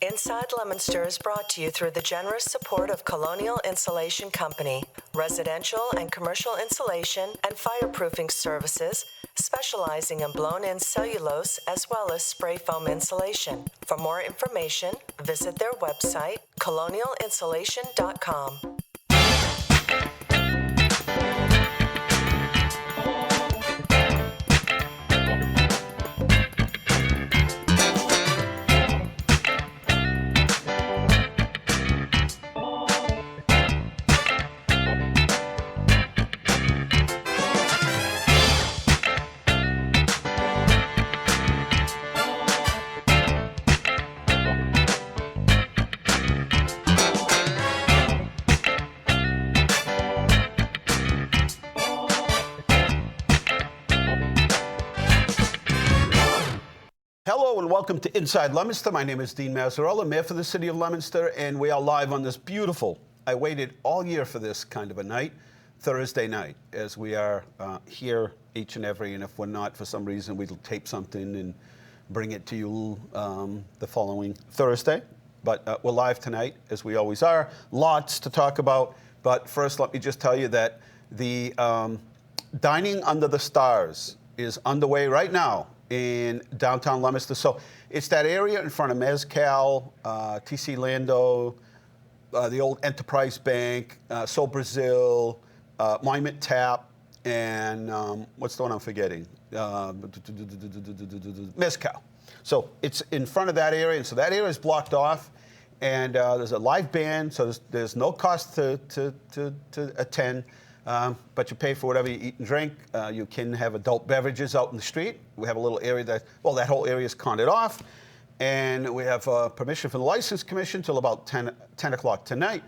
Inside Leominster is brought to you through the generous support of Colonial Insulation Company, residential and commercial insulation and fireproofing services, specializing in blown-in cellulose as well as spray foam insulation. For more information, visit their website, colonialinsulation.com. Hello and welcome to Inside Leominster. My name is Dean Mazzarella, Mayor for the City of Leominster, and we are live on this beautiful, I waited all year for this kind of a night, Thursday night, as we are here each and every, and if we're not, for some reason, we'll tape something and bring it to you the following Thursday. But we're live tonight, as we always are. Lots to talk about, but first let me just tell you that the Dining Under the Stars is underway right now in downtown Leominster. So it's that area in front of Mezcal, TC Lando, the old Enterprise Bank, So Brazil, Monument Tap, and what's the one I'm forgetting? Mezcal. So it's in front of that area, and so that area is blocked off, and there's a live band, so there's no cost to attend. But you pay for whatever you eat and drink. You can have adult beverages out in the street. We have a little area that whole area is cordoned off. And we have permission from the License Commission till about 10 o'clock tonight.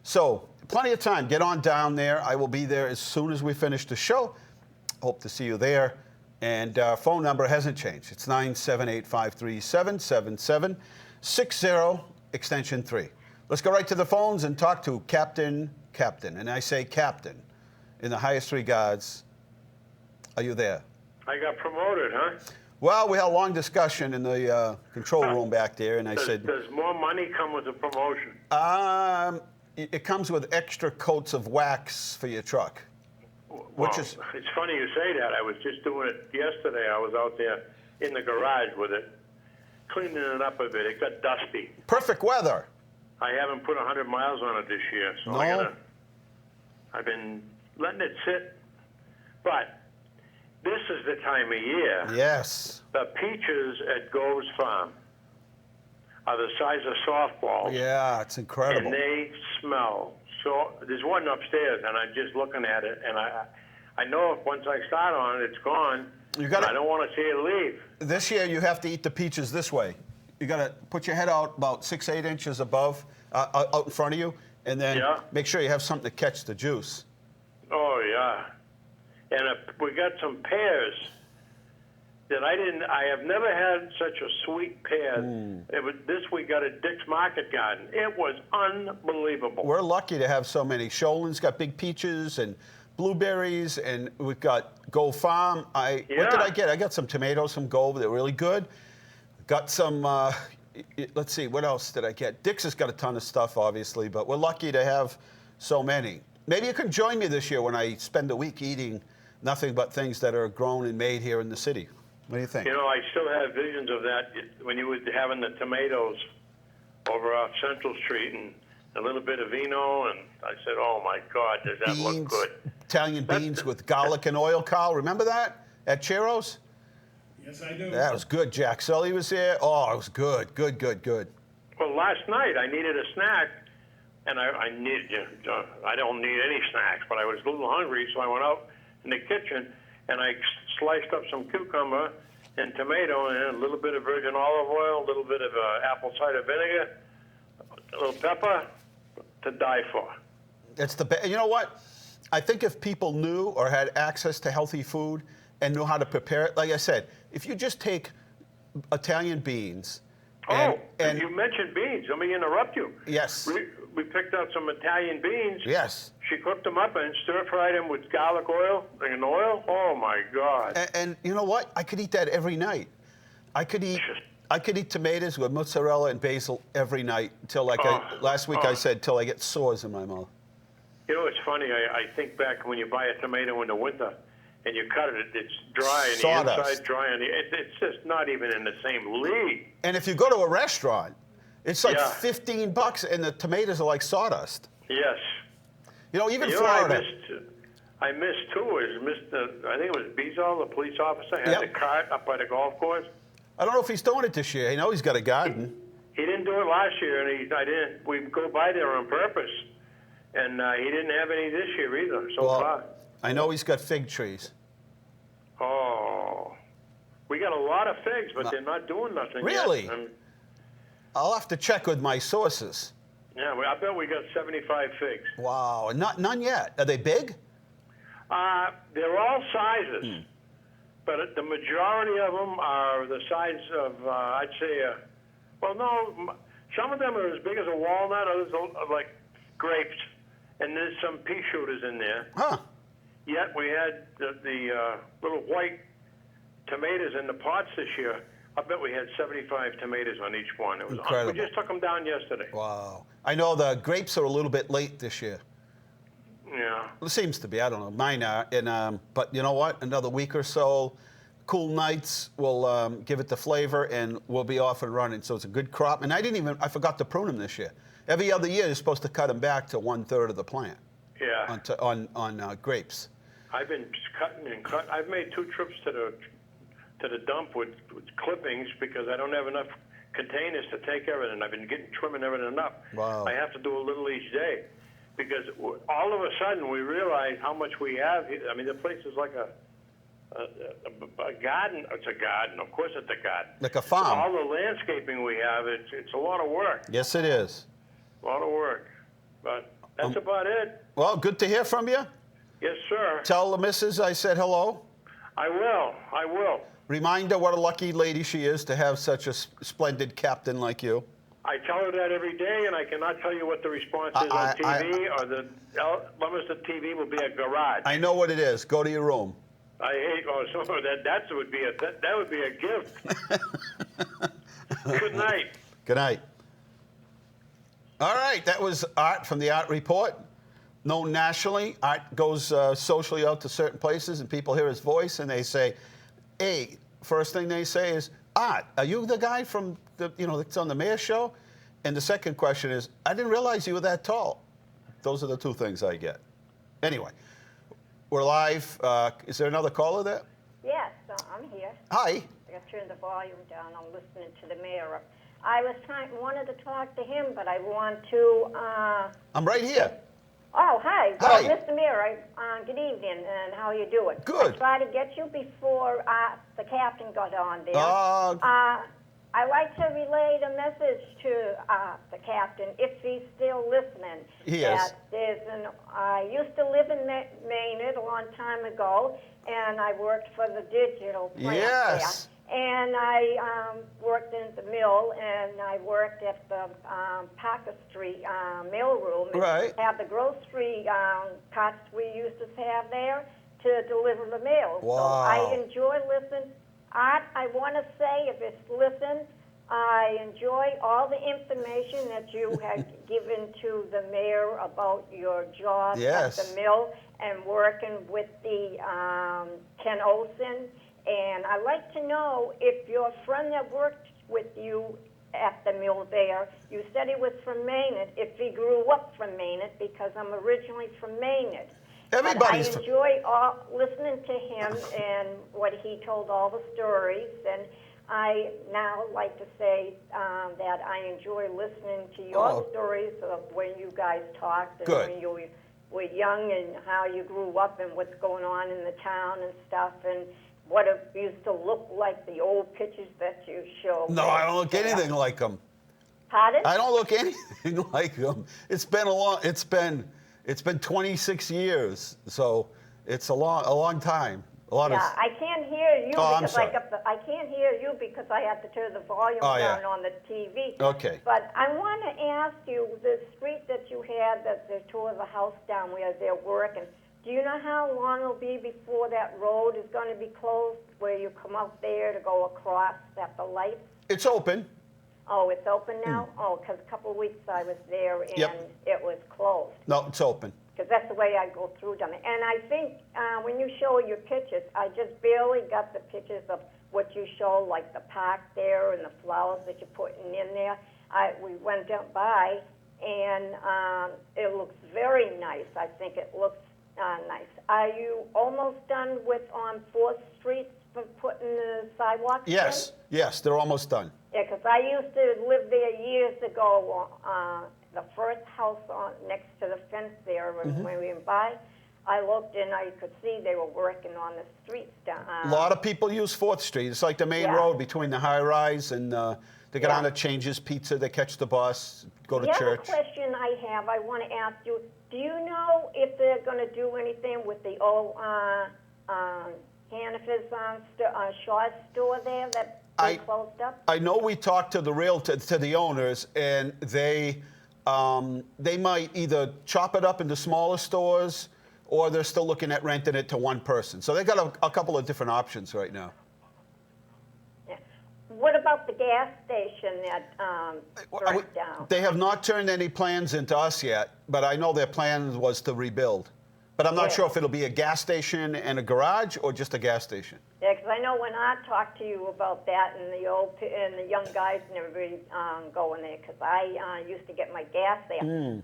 So plenty of time. Get on down there. I will be there as soon as we finish the show. Hope to see you there. And our phone number hasn't changed. It's 978-537-7760, extension 3. Let's go right to the phones and talk to Captain. And I say Captain in the highest regards. Are you there? I got promoted, huh? Well, we had a long discussion in the control room back there, and I said... Does more money come with the promotion? It comes with extra coats of wax for your truck. Well, it's funny you say that. I was just doing it yesterday. I was out there in the garage with it, cleaning it up a bit. It got dusty. Perfect weather. I haven't put 100 miles on it this year, so no. I've been letting it sit. But this is the time of year. Yes. The peaches at Gove's Farm are the size of softballs. Yeah, it's incredible. And they smell. So there's one upstairs, and I'm just looking at it, and I know if once I start on it, it's gone. I don't want to see it leave. This year, you have to eat the peaches this way. You got to put your head out about 6-8 inches above, out in front of you, and then make sure you have something to catch the juice. Oh, yeah. And we got some pears that I have never had such a sweet pear. This we got at Dick's Market Garden. It was unbelievable. We're lucky to have so many. Sholin's got big peaches and blueberries, and we've got Gove Farm. What did I get? I got some tomatoes from Gove. They're really good. Got some, let's see, what else did I get? Dick's has got a ton of stuff, obviously, but we're lucky to have so many. Maybe you can join me this year when I spend a week eating nothing but things that are grown and made here in the city. What do you think? You know, I still have visions of that when you were having the tomatoes over off Central Street and a little bit of vino, and I said, oh, my God, does that look good. Italian beans with garlic and oil, Carl. Remember that at Chiro's? Yes, I do. That was good. Jack Sully was there. Oh, it was good. Good. Well, last night I needed a snack, and I don't need any snacks, but I was a little hungry, so I went out in the kitchen, and I sliced up some cucumber and tomato and a little bit of virgin olive oil, a little bit of apple cider vinegar, a little pepper, to die for. It's the best. You know what? I think if people knew or had access to healthy food and knew how to prepare it, like I said, if you just take Italian beans. And you mentioned beans. Let me interrupt you. Yes. We picked out some Italian beans. Yes. She cooked them up and stir-fried them with garlic oil and oil. Oh, my God. And you know what? I could eat that every night. I could eat I could eat tomatoes with mozzarella and basil every night until, last week I said, till I get sores in my mouth. You know, it's funny. I think back when you buy a tomato in the winter and you cut it, it's dry and Sawdust. the inside dry, and it's just not even in the same league. And if you go to a restaurant, it's like Yeah. $15 and the tomatoes are like sawdust. Yes. You know, even You know what Florida. I missed too. I think it was Beazall, the police officer, had Yep. the cart up by the golf course. I don't know if he's doing it this year. I know he's got a garden. He didn't do it last year, and I didn't. We go by there on purpose, and he didn't have any this year either so far. I know he's got fig trees. Oh, we got a lot of figs, but they're not doing nothing Really? yet. I'll have to check with my sources. Yeah, I bet we got 75 figs. Wow, none yet. Are they big? They're all sizes, but the majority of them are the size of, I'd say, well, no, some of them are as big as a walnut, others are like grapes, and there's some pea shooters in there. Huh. Yet we had the little white tomatoes in the pots this year. I bet we had 75 tomatoes on each one. It was Incredible. We just took them down yesterday. Wow. I know the grapes are a little bit late this year. Yeah. It seems to be. I don't know. Mine are. And, but you know what? Another week or so, cool nights will give it the flavor, and we'll be off and running. So it's a good crop. And I forgot to prune them this year. Every other year, you're supposed to cut them back to 1/3 of the plant. Yeah. On grapes. I've been cutting and cutting. I've made 2 trips to the dump with clippings because I don't have enough containers to take everything. I've been trimming everything up. Wow. I have to do a little each day because all of a sudden we realize how much we have here. I mean, the place is like a garden. It's a garden. Of course it's a garden. Like a farm. All the landscaping we have, it's a lot of work. Yes, it is. A lot of work. But that's about it. Well, good to hear from you. Yes, sir. Tell the missus I said hello. I will. Remind her what a lucky lady she is to have such a splendid captain like you. I tell her that every day, and I cannot tell you what the response is on TV, or the Leominster TV will be a garage. I know what it is. Go to your room. I hate so that would be a gift. Good night. Good night. All right, that was Art from the Art Report. Known nationally, Art goes socially out to certain places, and people hear his voice, and they say, "Hey," first thing they say is, "Art, are you the guy from that's on the Mayor Show?" And the second question is, "I didn't realize you were that tall." Those are the 2 things I get. Anyway, we're live. Is there another caller there? Yes, I'm here. Hi. I got to turn the volume down. I'm listening to the mayor. I wanted to talk to him, but I want to. I'm right here. Oh, hi. Hi. Well, Mr. Mayor, good evening, and how are you doing? Good. I tried to get you before the captain got on there. I like to relay the message to the captain, if he's still listening. He is. I used to live in Maynard a long time ago, and I worked for the digital plant Yes. there. And I worked in the mill, and I worked at the Parker Street mail room. And Right. had the grocery carts we used to have there to deliver the mail. Wow. So I enjoy listening. Art, I want to say, if it's listen, I enjoy all the information that you had given to the mayor about your job Yes. at the mill and working with the Ken Olson. And I'd like to know if your friend that worked with you at the mill there, you said he was from Maynard, if he grew up from Maynard, because I'm originally from Maynard. Everybody's But I enjoy listening to him and what he told all the stories. And I now like to say that I enjoy listening to your stories of when you guys talked and Good. when you were young and how you grew up and what's going on in the town and stuff. And what it used to look like, the old pictures that you show. No, I don't look anything like him. Pardon? I don't look anything like him. It's been 26 years, so it's a long time. I can't hear you because sorry. I can't hear you because I have to turn the volume down on the TV. Okay. But I want to ask you, the street that you had that they tore the house down where they're working, do you know how long it'll be before that road is going to be closed where you come out there to go across at the lights? It's open. Oh, it's open now? Oh, because a couple of weeks I was there and Yep. it was closed. No, it's open. Because that's the way I go through them. And I think when you show your pictures, I just barely got the pictures of what you show, like the park there and the flowers that you're putting in there. We went up by, and it looks very nice. I think it looks nice. Are you almost done with on 4th Street for putting the sidewalks in? Yes, they're almost done. Yeah, because I used to live there years ago. The first house next to the fence there, when we went by, I looked and I could see they were working on the streets down. A lot of people use 4th Street. It's like the main road between the high-rise and they get on to Changes Pizza, they catch the bus, go to church. The other question I have, I want to ask you, do you know if they're going to do anything with the old Hannaford's Shaw store there that they closed up? I know we talked to the owners, and they might either chop it up into smaller stores, or they're still looking at renting it to one person. So they got a couple of different options right now. Yeah. What about the gas station that burnt down? They have not turned any plans into us yet, but I know their plan was to rebuild. But I'm not sure if it'll be a gas station and a garage or just a gas station. Yeah, because I know when I talked to you about that and the young guys and everybody going there, because I used to get my gas there, and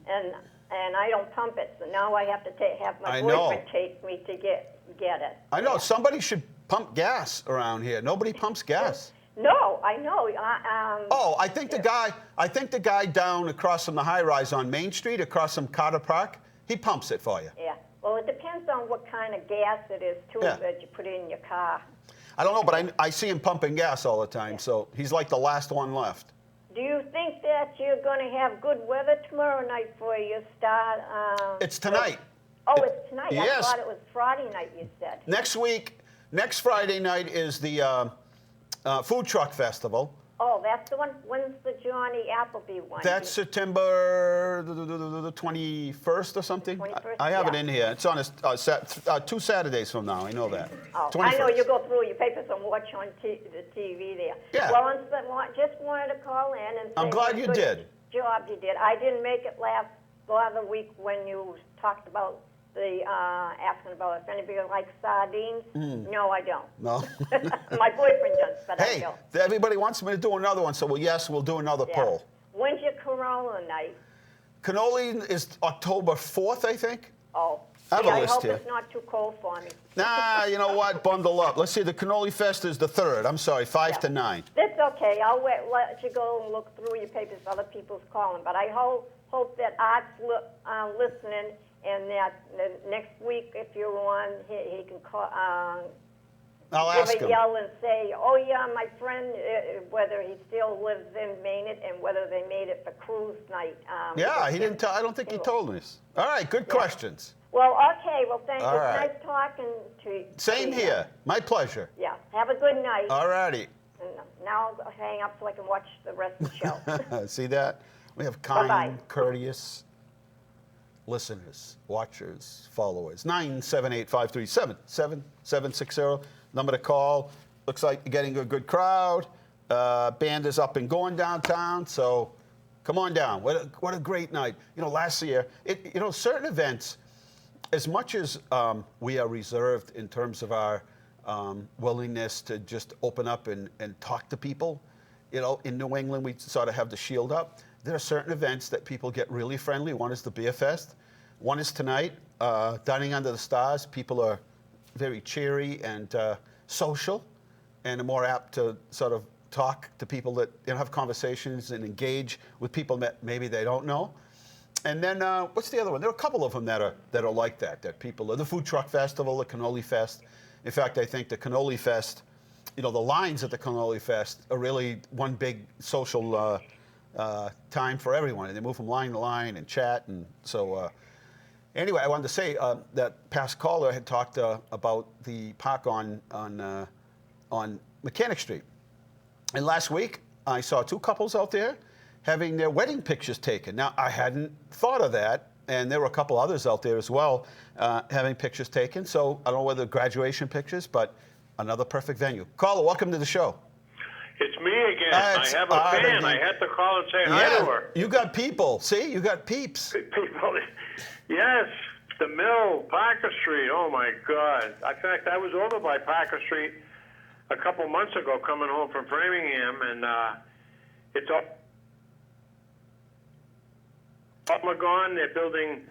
I don't pump it, so now I have to have my boyfriend take me to get it. I know. Somebody should pump gas around here. Nobody pumps gas. No, I know. I think the guy down across from the high-rise on Main Street, across from Carter Park, he pumps it for you. Yeah. Well, it depends on what kind of gas it is, too, that you put in your car. I don't know, but I see him pumping gas all the time, so he's like the last one left. Do you think that you're going to have good weather tomorrow night for your start? It's tonight. It's tonight. Yes. I thought it was Friday night, you said. Next Friday night is the Food Truck Festival. Oh, that's the one. When's the Johnny Appleby one? That's September the 21st or something. 21st, I have it in here. It's on 2 Saturdays from now. I know that. Oh, 21st. I know you go through your papers and watch on the TV there. Yeah. Well, just wanted to call in and say I'm glad you did. Job you did. I didn't make it the other week when you talked about asking about if anybody likes sardines. No, I don't. No. My boyfriend does, but I don't. Everybody wants me to do another one, so we'll do another poll. When's your canola night? Cannoli is October 4th, I think. Oh. I have a list hope here. It's not too cold for me. Nah, you know what? Bundle up. Let's see. The Cannoli Fest is the 3rd. I'm sorry, 5 to 9. That's okay. I'll let you go and look through your papers. Other people's calling, but I hope that Art's listening. And that next week, if you're on, he can call, I'll ask him. Yell and say, "Oh yeah, my friend," whether he still lives in Maine and whether they made it for cruise night. He didn't tell. I don't think he told us. All right, good questions. Well, okay. Well, thank you. All right. It's nice talking to you. Same here. My pleasure. Yeah. Have a good night. All righty. And now I'll hang up so I can watch the rest of the show. See that? We have kind, Bye-bye. courteous listeners, watchers, followers. 978-537-7760. Number to call. Looks like you're getting a good crowd. Band is up and going downtown, so come on down. What a great night. You know, last year, certain events, as much as we are reserved in terms of our willingness to just open up and talk to people, you know, in New England, we sort of have the shield up. There are certain events that people get really friendly. One is the Beer Fest. One is tonight, Dining Under the Stars. People are very cheery and social, and are more apt to sort of talk to people that have conversations and engage with people that maybe they don't know. And then what's the other one? There are a couple of them that are like that. That people, the Food Truck Festival, the Cannoli Fest. In fact, I think the Cannoli Fest, the lines at the Cannoli Fest are really one big social time for everyone, and they move from line to line and chat, and so. Anyway, I wanted to say that past caller had talked about the park on Mechanic Street, and last week I saw 2 couples out there having their wedding pictures taken. Now I hadn't thought of that, and there were a couple others out there as well having pictures taken. So I don't know whether graduation pictures, but another perfect venue. Caller, welcome to the show. It's me again. I It's have a Art fan. again. I had to call and say hi to her. You got people. See, you got peeps. People, yes, the Mill, Parker Street. Oh my God! In fact, I was over by Parker Street a couple months ago, coming home from Framingham, and it's up gone. They're building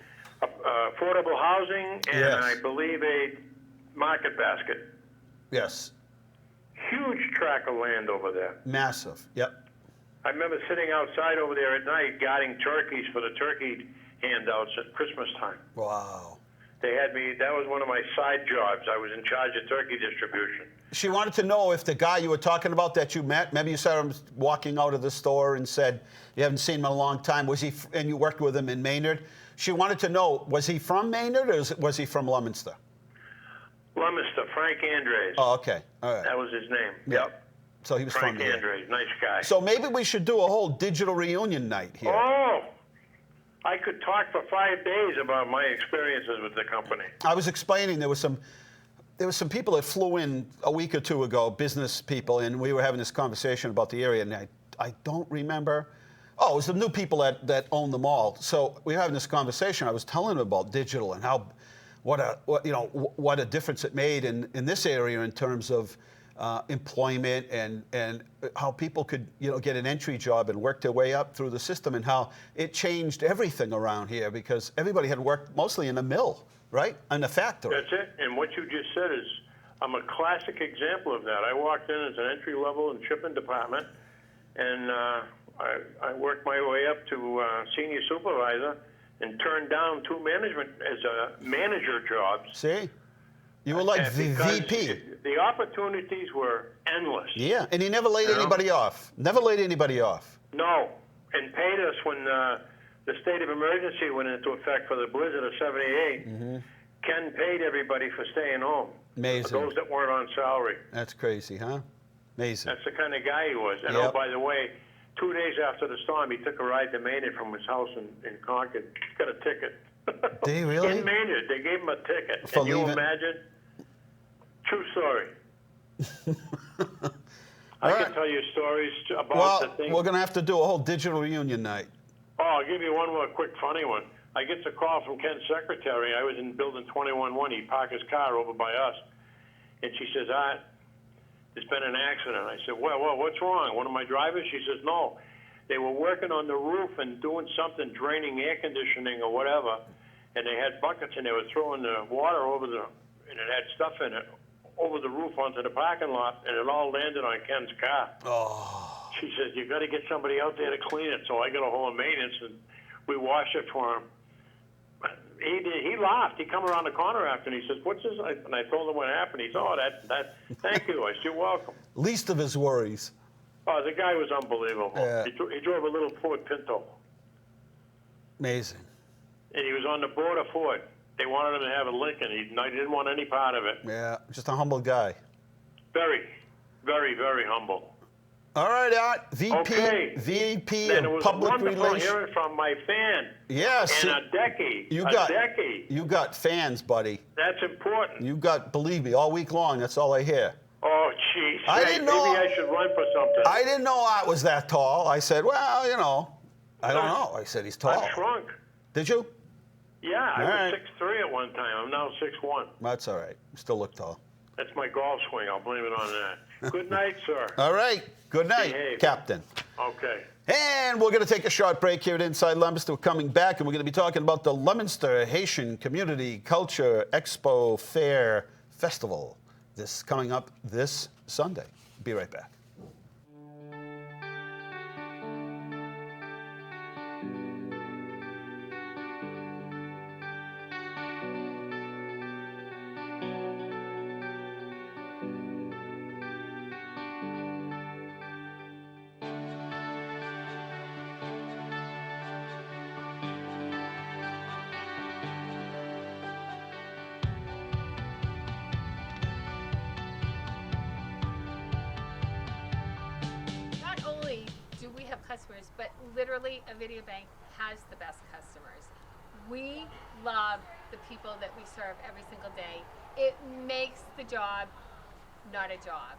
affordable housing, and Yes. I believe a market basket. Yes. Huge tract of land over there. Massive. Yep. I remember sitting outside over there at night guarding turkeys for the turkey handouts at Christmas time. Wow. They had me, that was one of my side jobs. I was in charge of turkey distribution. She wanted to know if the guy you were talking about that you met, maybe you saw him walking out of the store and said you haven't seen him in a long time. Was he, and you worked with him in Maynard? She wanted to know, was he from Maynard or was he from Leominster? Leominster, Frank Andres. Oh, okay. All right. That was his name. Yeah. Yep. So he was Frank from here. Andres, nice guy. So maybe we should do a whole digital reunion night here. Oh, I could talk for 5 days about my experiences with the company. I was explaining there was some people that flew in a week or two ago, business people, and we were having this conversation about the area, and I don't remember. Oh, it was the new people that own the mall. So we were having this conversation. I was telling them about digital and how what a difference it made in this area in terms of employment and how people could get an entry job and work their way up through the system, and how it changed everything around here because everybody had worked mostly in a mill, right, in a factory. That's it. And what you just said is, I'm a classic example of that. I walked in as an entry level in shipping department, and I worked my way up to senior supervisor and turned down 2 management as a manager jobs. See, you were like the VP. The opportunities were endless. Yeah, and he never laid anybody off. Never laid anybody off. No, and paid us when the state of emergency went into effect for the blizzard of '78. Mm-hmm. Ken paid everybody for staying home. Amazing. For those that weren't on salary. That's crazy, huh? Amazing. That's the kind of guy he was. And Yep. oh, by the way, 2 days after the storm, he took a ride to Maynard from his house in Concord. He got a ticket. Did he really? In Maynard, they gave him a ticket. For Can you leaving? imagine? True story. I right. can tell you stories about Well, the thing. we're going to have to do a whole digital reunion night. Oh, I'll give you one more quick funny one. I get a call from Ken's secretary. I was in building 21-1. He parked his car over by us. And she says, there's been an accident. I said, well, what's wrong? One of my drivers? She says, no. They were working on the roof and doing something, draining air conditioning or whatever. And they had buckets and they were throwing the water over and it had stuff in it, over the roof onto the parking lot. And it all landed on Ken's car. Oh. She says, you got to get somebody out there to clean it. So I got a hold of maintenance and we washed it for him. He laughed. He come around the corner after and he says, what's this? And I told him what happened. He said, oh, thank you. I said, you're welcome. Least of his worries. Oh, the guy was unbelievable. Yeah. He drove a little Ford Pinto. Amazing. And he was on the board of Ford. They wanted him to have a Lincoln. He didn't want any part of it. Yeah, just a humble guy. Very, very, very humble. All right, Art. VP Then it of was Public wonderful Relations. hearing from my fan. Yes. In a decade. Decade. You got fans, buddy. That's important. You got, believe me, all week long. That's all I hear. Oh, jeez. I didn't know. Maybe I should run for something. I didn't know Art was that tall. I said, well, I don't know. I said, he's tall. I shrunk. Did you? Yeah, I All was right. 6'3" at one time. I'm now 6'1". That's all right. You still look tall. That's my golf swing. I'll blame it on that. Good night, sir. All right. Good night, Behave. Captain. Okay. And we're going to take a short break here at Inside Leominster. We're coming back, and we're going to be talking about the Leominster Haitian Community Culture Expo Fair Festival. This coming up this Sunday. Be right back. Not only do we have customers, but literally a video bank has the best customers. We love the people that we serve every single day. It makes the job not a job.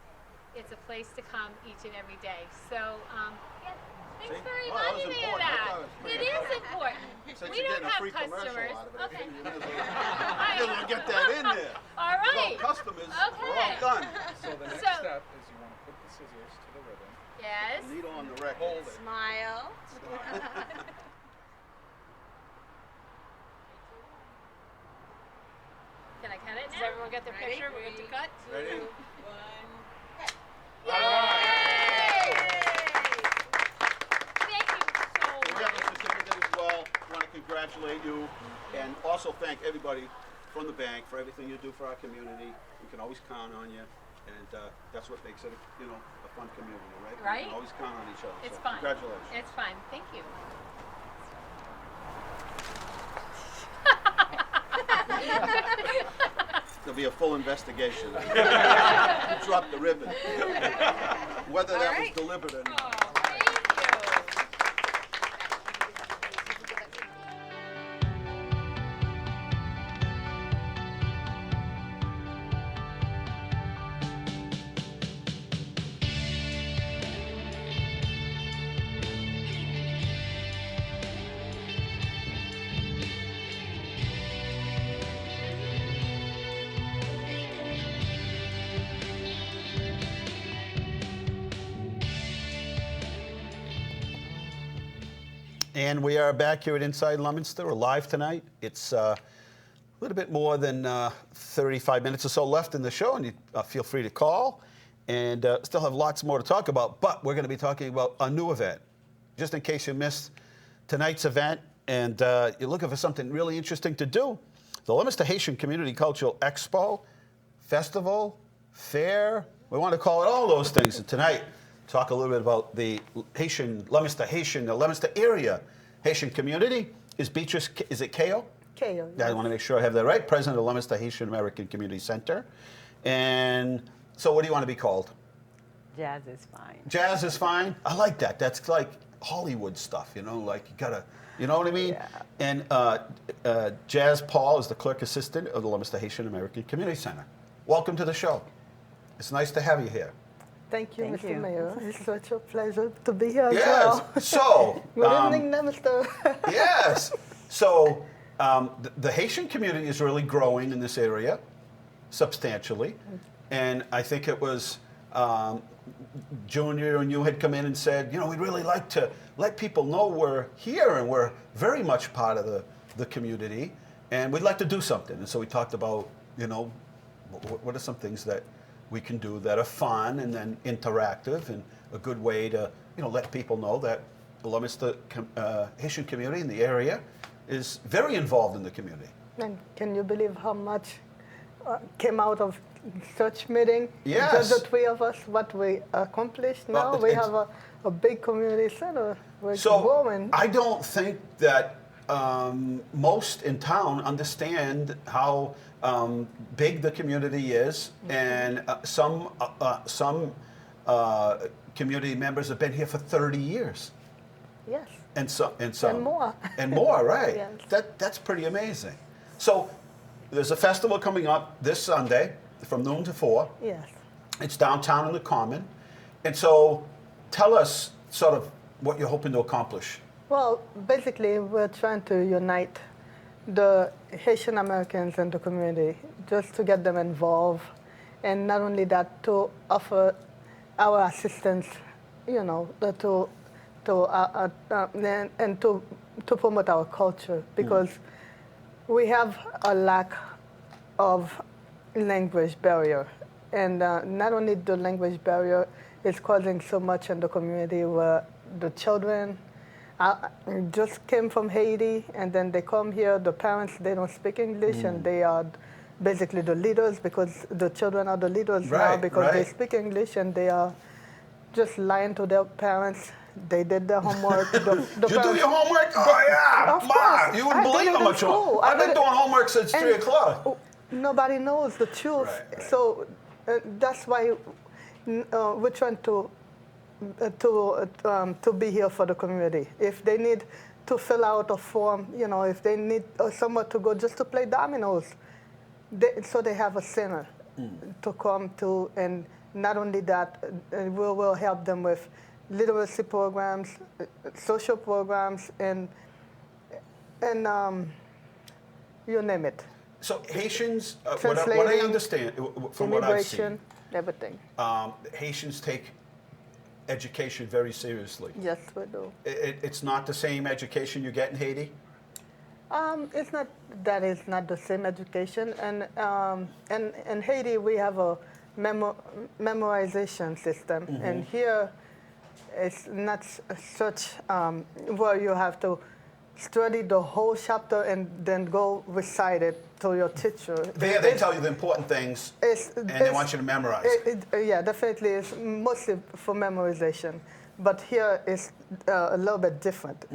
it's a place to come each and every day. So, yeah, thanks See? for Oh, that was reminding me of important. I that. thought it was It is important. Since We you're don't getting a have free commercial customers. out of it, Okay. you might as well get that in there. All right. Without customers, we're Okay. all done. So the next So- step is you want to put the scissors to the ribbon. Yes. Needle on the record. Hold it. Smile. Can I cut it now? Does everyone get their picture? We're good to cut? Ready? Yay! Thank you so We have much. a certificate as well. I want to congratulate you and also thank everybody from the bank for everything you do for our community. We can always count on you, and that's what makes it, a fun community, right? We Right. can always count on each other. It's so fun. Congratulations. It's fun. Thank you. There'll be a full investigation. Who dropped the ribbon? Whether that was right. deliberate or not. Oh, thank you. And we are back here at Inside Leominster. We're live tonight. It's a little bit more than 35 minutes or so left in the show, and you feel free to call. And still have lots more to talk about, but we're going to be talking about a new event. Just in case you missed tonight's event and you're looking for something really interesting to do, the Leominster Haitian Community Cultural Expo, Festival, Fair, we want to call it all those things. And tonight, talk a little bit about the the Leominster area Haitian community. Is it Kao? Kao. I want to make sure I have that right. President of Leominster Haitian American Community Center. And so what do you want to be called? Jazz is fine. Jazz is fine? I like that. That's like Hollywood stuff, like you gotta, you know what I mean? Yeah. And Jazz Paul is the clerk assistant of the Leominster Haitian American Community Center. Welcome to the show. It's nice to have you here. Thank you, Thank Mr. you. Mayor. It's such a pleasure to be here Yes. as well. So, Good evening, Leominster. yes. So the Haitian community is really growing in this area substantially. And I think it was Junior and you had come in and said, we'd really like to let people know we're here and we're very much part of the community and we'd like to do something. And so we talked about, what are some things that we can do that are fun and then interactive and a good way to, let people know that the Leominster Haitian community in the area is very involved in the community. And can you believe how much came out of such meeting? Yes. Just the three of us, what we accomplished now. Well, We it's- have a big community center. We're So growing. I don't think that most in town understand how big the community is, and some community members have been here for 30 years, Yes. and some And more. and more, right? Yes. That's pretty amazing. So there's a festival coming up this Sunday from noon to 4. Yes. It's downtown in the Common, and so tell us sort of what you're hoping to accomplish. Well, basically, we're trying to unite the Haitian Americans in the community, just to get them involved, and not only that, to offer our assistance, to promote our culture, because we have a lack of language barrier, and not only the language barrier is causing so much in the community where the children just came from Haiti, and then they come here. The parents, they don't speak English, and they are basically the leaders, because the children are the leaders now Right, because they right. speak English, and they are just lying to their parents. They did their homework. The Did you do parents- your homework? Oh, yeah. Of Ma, course. you wouldn't I believe did how it in much homework. school. I I've been did it- doing homework since 3 o'clock. Nobody knows the truth. Right. So that's why we're trying to be here for the community. If they need to fill out a form, if they need somewhere to go just to play dominoes, so they have a center. to come to, and not only that, we will help them with literacy programs, social programs, and you name it. So Haitians, what I Translating, understand from what I've seen, immigration, everything. Haitians take education very seriously. Yes, we do. It's not the same education you get in Haiti? It's not that it's not the same education, and in Haiti we have a memorization system, and here it's not such where you have to study the whole chapter and then go recite it to your teacher. There they tell you the important things, and they want you to memorize it. Yeah, definitely, it's mostly for memorization, but here it's a little bit different.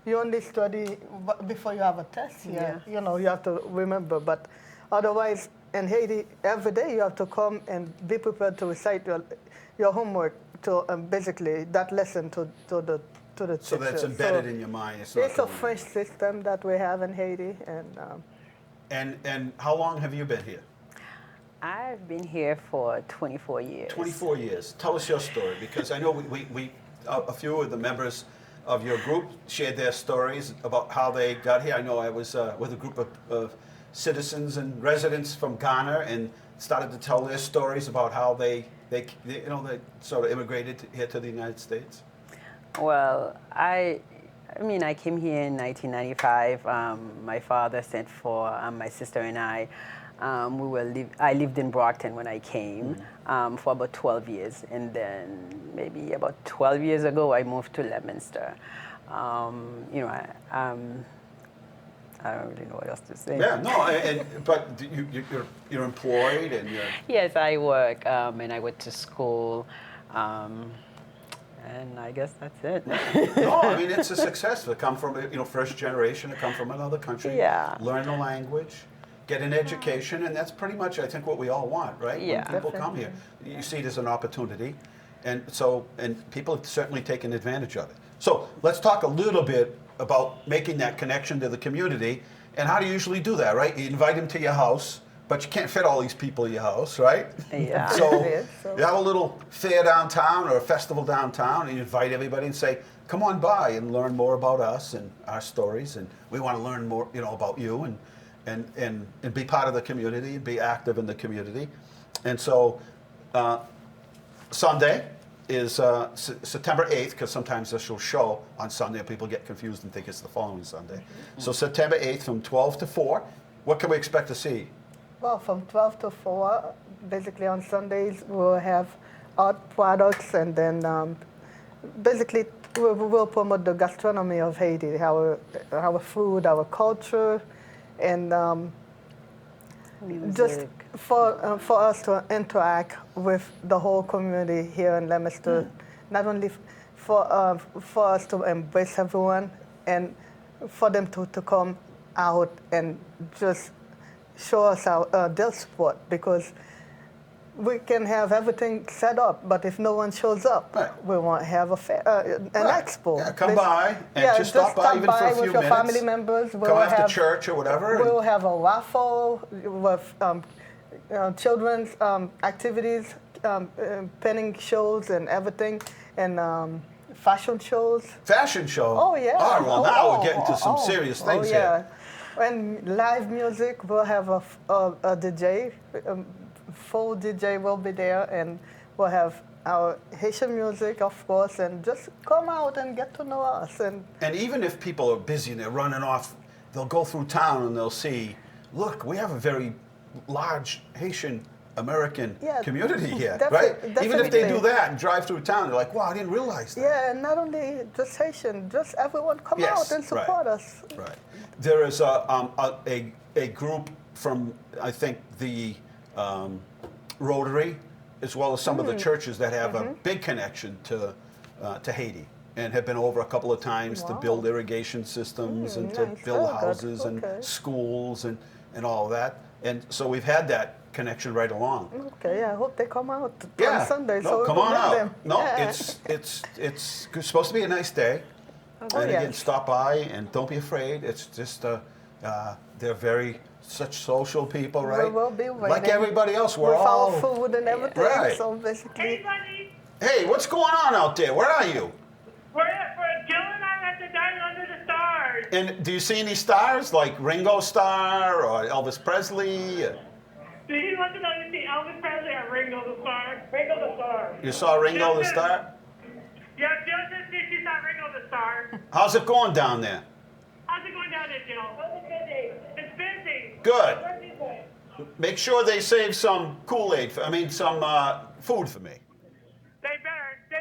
You only study before you have a test. Yeah. You know, you have to remember. But otherwise, in Haiti, every day you have to come and be prepared to recite your homework to basically that lesson to the teacher. So that's embedded in your mind. It's a French system that we have in Haiti, and how long have you been here? I've been here for 24 years. 24 years. Tell us your story, because I know we a few of the members of your group shared their stories about how they got here. I know I was with a group of citizens and residents from Ghana and started to tell their stories about how they sort of immigrated here to the United States. Well, I came here in 1995. My father sent for my sister and I. I lived in Brockton when I came for about 12 years, and then maybe about 12 years ago I moved to Leominster. I don't really know what else to say. Yeah, no, but you're employed and you're... Yes, I work and I went to school. And I guess that's it. No, I mean, it's a success to come from, first generation, to come from another country, learn the language, get an education, and that's pretty much, I think, what we all want, right? Yeah. When people come here, you see it as an opportunity, and people have certainly taken advantage of it. So let's talk a little bit about making that connection to the community, and how do you usually do that, right? You invite them to your house, but you can't fit all these people in your house, right? Yeah. So you have a little fair downtown or a festival downtown, and you invite everybody and say, come on by and learn more about us and our stories, and we want to learn more, about you and be part of the community, be active in the community. And so Sunday is September 8th, because sometimes this will show on Sunday and people get confused and think it's the following Sunday. So September 8th from 12 to 4, what can we expect to see? Well, from 12 to 4, basically on Sundays, we'll have art products, and then basically we will promote the gastronomy of Haiti, our food, our culture, and just for us to interact with the whole community here in Leominster, not only for us to embrace everyone, and for them to come out and just show us their support, because we can have everything set up, but if no one shows up, we won't have an expo. Yeah, come by and just stop by even for a few with your minutes. family members. Come after church or whatever. We'll have a raffle with children's activities, penning shows and everything, and fashion shows. Fashion show? Oh, yeah. Oh, well, now we're getting to some serious things here. And live music, we'll have a DJ, full DJ will be there, and we'll have our Haitian music, of course, and just come out and get to know us. And even if people are busy and they're running off, they'll go through town and they'll see, look, we have a very large Haitian American community here, right? Even if they do that and drive through town, they're like, wow, I didn't realize that. Yeah, and not only just Haitian, just everyone come out and support us. Right. There is a group from, I think, the Rotary, as well as some of the churches that have a big connection to Haiti, and have been over a couple of times to build irrigation systems and to build houses and schools and all of that. And so we've had that connection right along. Okay, I hope they come out on Sunday. No, so come on out. Them. No, it's supposed to be a nice day. And again, stop by and don't be afraid. It's just they're very such social people, right? We will be waiting. Like everybody else, we're with all... our food and everything. Right. So basically, Hey, buddy. Hey, what's going on out there? Where are you? We're Jill and I at the Dine Under the Stars. And do you see any stars, like Ringo Starr or Elvis Presley? Do you want to know if you see Elvis Presley or Ringo the Star? Ringo the Star. You saw Ringo the Star? Yeah, Jill said she saw Ringo the Star. How's it going down there? How's it going down there, Jill? It's busy. It's busy. Good. Make sure they save some Kool-Aid, some food for me. They better. The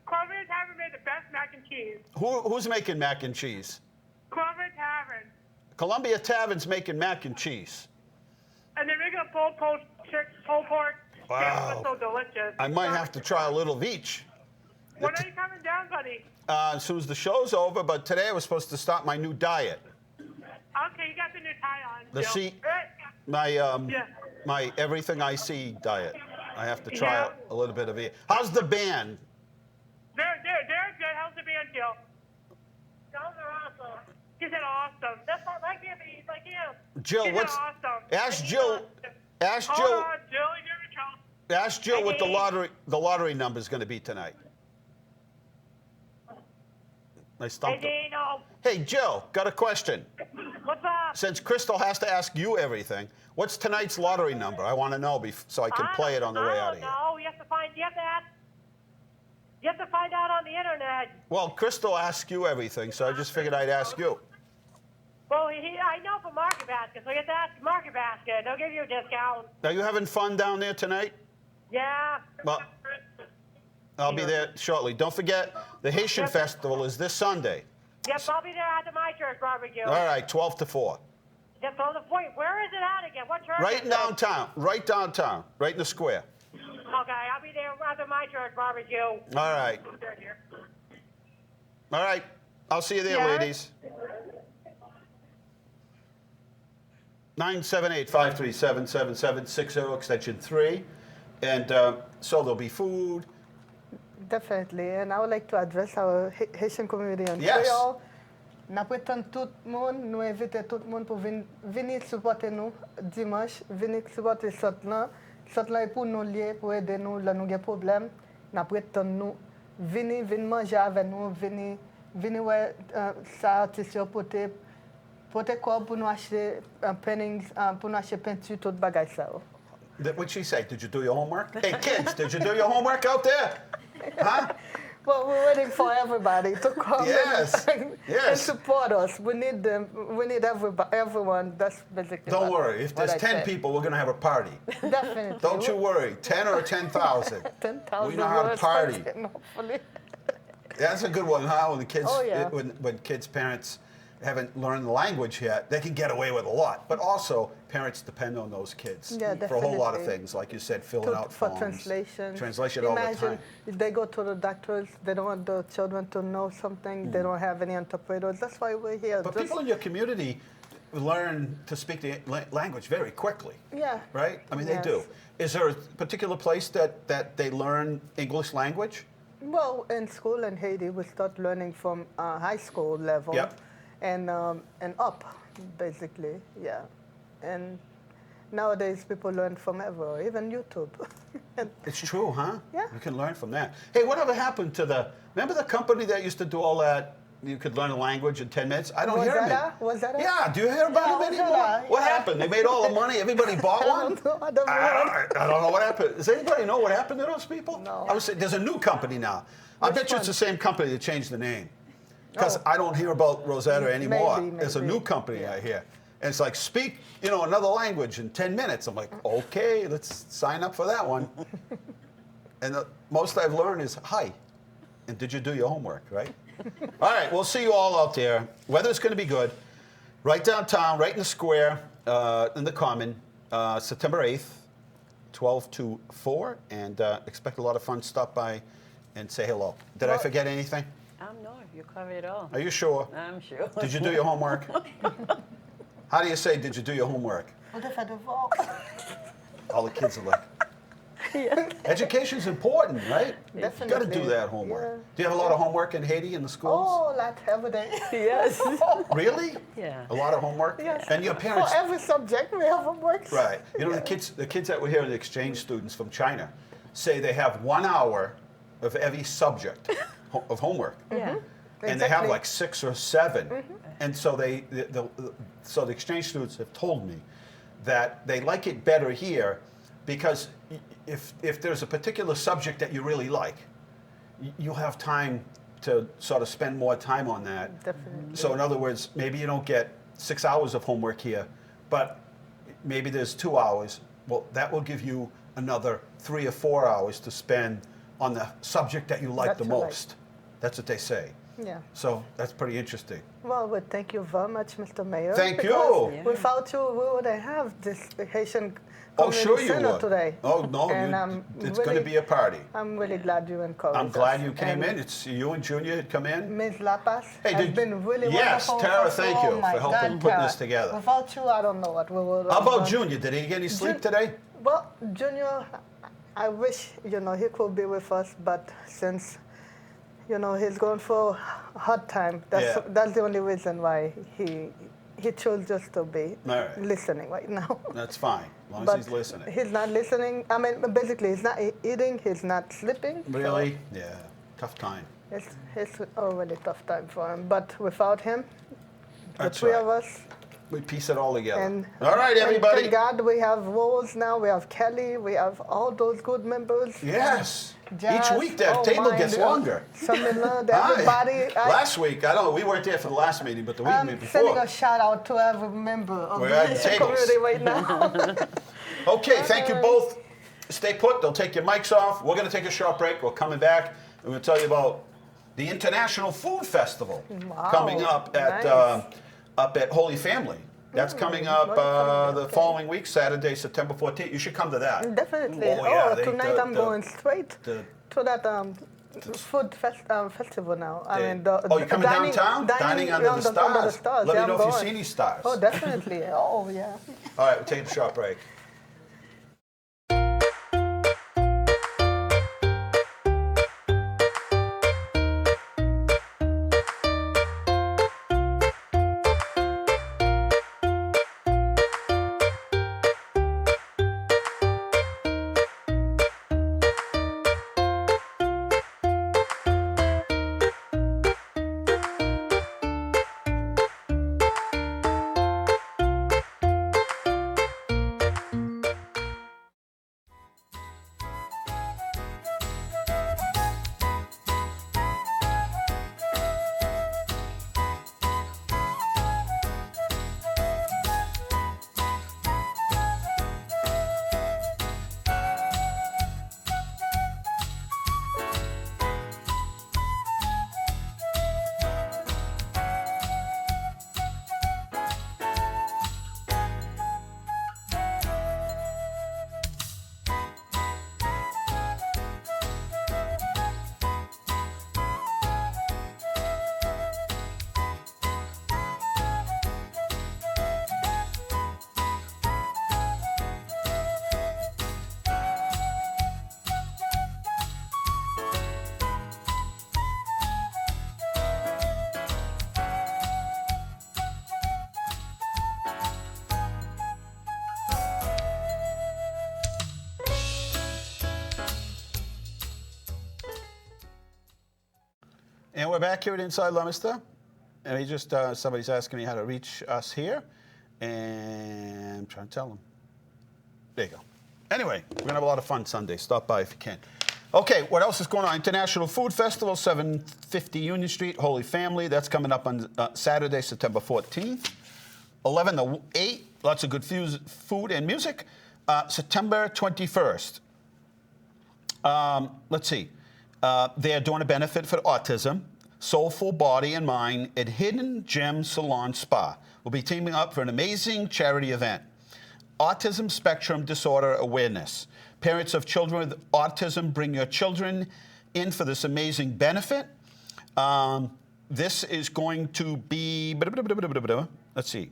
Clover Tavern made the best mac and cheese. Who's making mac and cheese? Clover Tavern. Columbia Tavern's making mac and cheese. And they make a pulled pork. Wow. It's so delicious. I might have to try a little of each. When are you coming down, buddy? As soon as the show's over, but today I was supposed to start my new diet. Okay, you got the new tie on. The Jill. my everything I see diet. I have to try Yeah. a little bit of it. How's the band? They're good. How's the band, Jill? Those are awesome. He said awesome. That's not like him. He's like him. Jill, He said what's awesome. ask Jill? Ask Hold Jill. on, Jill. You're in trouble. Ask Jill what the lottery number is going to be tonight. I stumped her. Hey, Jill, got a question. What's up? Since Crystal has to ask you everything, what's tonight's lottery number? I want to know so I can play it on the way out of here. No, you have to find. You have to find out on the internet. Well, Crystal asks you everything, so I just figured I'd ask you. Well, I know from Market Basket, so you have to ask Market Basket. They'll give you a discount. Are you having fun down there tonight? Yeah. Well, I'll be there shortly. Don't forget, the Haitian Festival is this Sunday. Yep, I'll be there at the My Church barbecue. All right, 12 to 4. Yep, so where is it at again? What church? Right is it? downtown, right in the square. Okay, I'll be there at the My Church barbecue. All right. All right. I'll see you there, ladies. 978-537-7760, extension 3. And so there'll be food. definitely. And I would like to address our Haitian community on Creole. Nous prétendons tout le monde, nous invitons tout le monde pour venir supporter nous dimanche, venir supporter Sotlan. Sotlan est pour nous lier, pour aider nous, là nous avons des problèmes. Nous prétendons nous venir manger avec nous, venir ouais ça artiste porter quoi pour nous acheter paintings, pour nous acheter peinture, tout bagage ça. What'd she say? Did you do your homework? Hey kids, did you do your homework out there? Huh? Well, we're waiting for everybody to come and support us. We need them. We need everyone. That's basically. Don't worry. If there's 10 people, we're going to have a party. Definitely. Don't you worry. 10 or 10,000. 10,000. We know how to party. Hopefully. That's a good one, huh? When the kids, Oh, yeah. when kids' parents haven't learned the language yet, they can get away with a lot. But also, parents depend on those kids for a whole lot of things, like you said, filling out for forms. translation All the time. Imagine if they go to the doctors, they don't want the children to know something, they don't have any interpreters. That's why we're here. But people in your community learn to speak the language very quickly. Yeah. Right? I mean, they do. Is there a particular place that they learn English language? Well, in school in Haiti, we start learning from high school level. Yep. And up, basically, yeah. And nowadays, people learn from everywhere, even YouTube. It's true, huh? Yeah. You can learn from that. Hey, whatever happened to remember the company that used to do all that? You could learn a language in 10 minutes? I don't hear them. Was that? Yeah, do you hear about them anymore? What happened? They made all the money, everybody bought one? I don't know. I don't know what happened. Does anybody know what happened to those people? No. I was saying, there's a new company now. I bet you it's the same company that changed the name. Because I don't hear about Rosetta anymore. Maybe. There's a new company I hear. And it's like, speak, another language in 10 minutes. I'm like, okay, let's sign up for that one. And the most I've learned is, hi. And did you do your homework, right? All right, we'll see you all out there. Weather's going to be good. Right downtown, right in the square, in the Common, September 8th, 12 to 4. And expect a lot of fun. Stop by and say hello. Did I forget anything? No, you covered it all. Are you sure? I'm sure. Did you do your homework? How do you say, did you do your homework? All the kids are like, Education's important, right? Definitely. You got to do that homework. Yeah. Do you have a lot of homework in Haiti in the schools? Oh, that's every day. Yes. Really? Yeah. A lot of homework? Yes. And your For parents... every subject, we have homework. Right. You know, the kids that were here, the exchange students from China, say they have 1 hour of every subject of homework. Yeah. And they have Exactly. like 6 or 7. And so so the exchange students have told me that they like it better here because if there's a particular subject that you really like, you'll have time to sort of spend more time on that. Definitely. So in other words, maybe you don't get 6 hours of homework here, but maybe there's 2 hours. Well, that will give you another 3 or 4 hours to spend on the subject that you like That the you like. most. That's what they say. Yeah. So that's pretty interesting. Well, thank you very much, Mr. Mayor. Thank you. because Yeah. Without you, we wouldn't have this Haitian Oh, Community sure you Center would. today. Oh, no, And it's going to be a party. I'm really glad you encouraged I'm glad us. you came And in. It's you and Junior had come in. Ms. Lapas Hey, has did- been really yes, wonderful. Tara, for us. thank Oh you my for helping God, putting Tara. this together. Without you, I don't know what we would have How about done. Junior? Did he get any sleep Jun- today? Well, Junior, I wish, he could be with us, but since, he's going for a hard time, Yeah. that's the only reason why he chose just to be All right. listening right now. That's fine, as long as But he's listening. he's not listening. I mean, basically, he's not eating, he's not sleeping. so Really? Yeah, tough time. It's already tough time for him. But without him, That's the three right. of us, We piece it all together. and All right, and everybody. thank God we have Rose now, we have Kelly, we have all those good members. Yes. Jazz, Each week that oh table my, gets longer. Summerland, Hi. everybody. Last week, I don't know, we weren't there for the last meeting, but the week I'm before. sending a shout out to every member of We're the at Haitian tables. community right now. Okay, thank you both. Stay put. They'll take your mics off. We're going to take a short break. We're coming back. And we're going to tell you about the International Food Festival Wow, coming up at nice. Holy Family. That's coming up Holy Family, the okay. following week, Saturday, September 14th. You should come to that. Definitely. Oh, yeah, Tonight I'm going straight the- to that food festival now. I mean, oh, you're coming downtown? Dining under the stars. Under the stars. Let yeah, me know I'm if you going. see any stars. Oh, definitely. Oh, yeah. All right, we're taking a short break. And we're back here at Inside Leominster. And he just, somebody's asking me how to reach us here. And I'm trying to tell them. There you go. Anyway, we're going to have a lot of fun Sunday. Stop by if you can. Okay, what else is going on? International Food Festival, 750 Union Street, Holy Family. That's coming up on Saturday, September 14th. 11 to 8, lots of good food and music. September 21st. Let's see. They are doing a benefit for autism, Soulful Body and Mind at Hidden Gem Salon Spa. We'll be teaming up for an amazing charity event. Autism Spectrum Disorder Awareness. Parents of children with autism, bring your children in for this amazing benefit. This is going to be, let's see.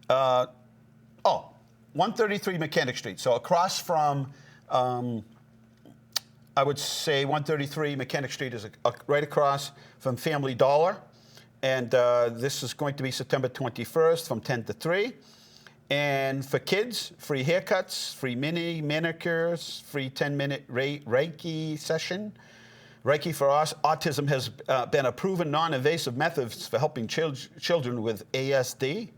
133 Mechanic Street. So across from I would say 133 Mechanic Street is right across from Family Dollar. And this is going to be September 21st from 10 to 3. And for kids, free haircuts, free mini manicures, free 10-minute Reiki session. Reiki for autism has been a proven non-invasive method for helping children with ASD.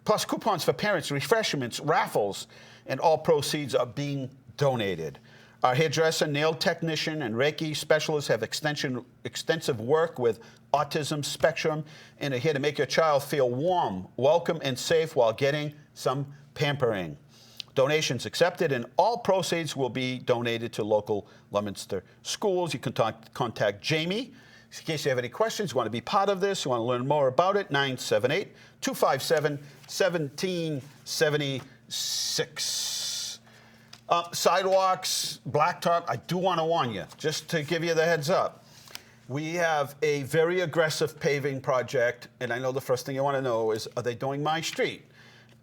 Plus coupons for parents, refreshments, raffles, and all proceeds are being donated. Our hairdresser, nail technician, and Reiki specialists have extensive work with autism spectrum and are here to make your child feel warm, welcome, and safe while getting some pampering. Donations accepted, and all proceeds will be donated to local Leominster schools. You can contact Jamie. In case you have any questions, you want to be part of this, you want to learn more about it, 978-257-1776. Sidewalks, blacktop, I do want to warn you, just to give you the heads up. We have a very aggressive paving project, and I know the first thing you want to know is, are they doing my street?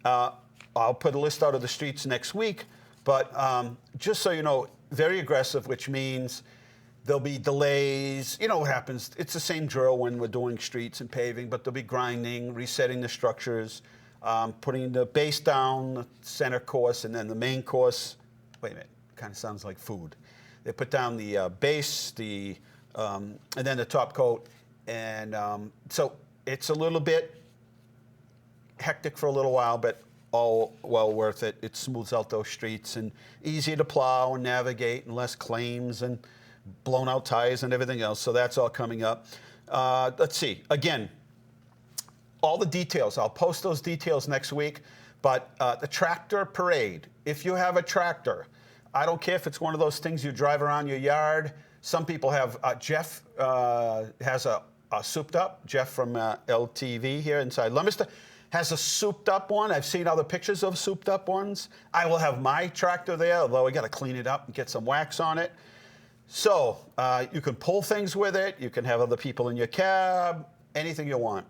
I'll put a list out of the streets next week, but just so you know, very aggressive, which means there'll be delays. You know what happens. It's the same drill when we're doing streets and paving, but there'll be grinding, resetting the structures, putting the base down, the center course, and then the main course. Wait a minute, kind of sounds like food. They put down the base, and then the top coat, and so it's a little bit hectic for a little while, but all well worth it. It smooths out those streets and easier to plow and navigate and less claims and blown out tires and everything else. So that's all coming up. Let's see. Again, all the details. I'll post those details next week. But the tractor parade, if you have a tractor, I don't care if it's one of those things you drive around your yard. Some people have, Jeff has a souped up, Jeff from LTV here inside Leominster, has a souped up one. I've seen other pictures of souped up ones. I will have my tractor there, although I got to clean it up and get some wax on it. So you can pull things with it. You can have other people in your cab, anything you want.